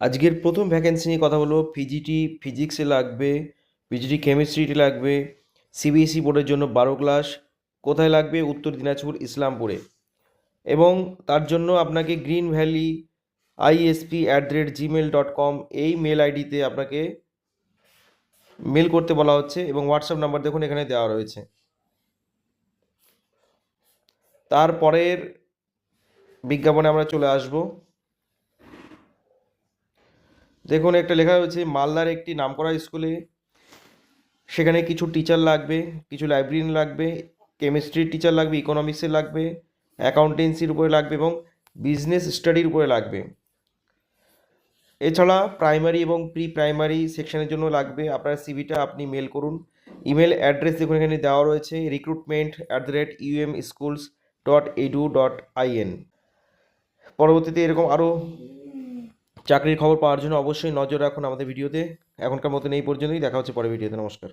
আজকের প্রথম ভ্যাকেন্সি নিয়ে কথা বলবো। পিজিটি ফিজিক্সে লাগবে, পিজিটি কেমিস্ট্রিতে লাগবে, সিবিএসই বোর্ডের জন্য 12 ক্লাস। কোথায় লাগবে? উত্তর দিনাজপুর ইসলামপুরে। এবং তার জন্য আপনাকে গ্রিন ভ্যালি isp@gmail.com এই মেল আইডিতে আপনাকে মেল করতে বলা হচ্ছে এবং হোয়াটসঅ্যাপ নাম্বার দেখুন এখানে দেওয়া রয়েছে। তারপরের বিজ্ঞাপনে আমরা চলে আসব। দেখুন একটা লেখা রয়েছে মালদার একটি নামকরা স্কুলে, সেখানে কিছু টিচার লাগবে, কিছু লাইব্রেরিয়ান লাগবে, কেমিস্ট্রির টিচার লাগবে, ইকোনমিক্সের লাগবে, অ্যাকাউন্টেন্সির উপরে লাগবে এবং বিজনেস স্টাডির উপরে লাগবে। এছাড়া প্রাইমারি এবং প্রি প্রাইমারি সেকশনের জন্য লাগবে। আপনার সিভিটা আপনি মেল করুন। ইমেল অ্যাড্রেস দেখুন এখানে দেওয়া রয়েছে recruitment@umschools.edu.in। পরবর্তীতে এরকম আরও চাকরির খবর পাওয়ার জন্য অবশ্যই নজর রাখুন আমাদের ভিডিওতে। এখনকার মতন এই পর্যন্তই, দেখা হচ্ছে পরের ভিডিওতে। নমস্কার।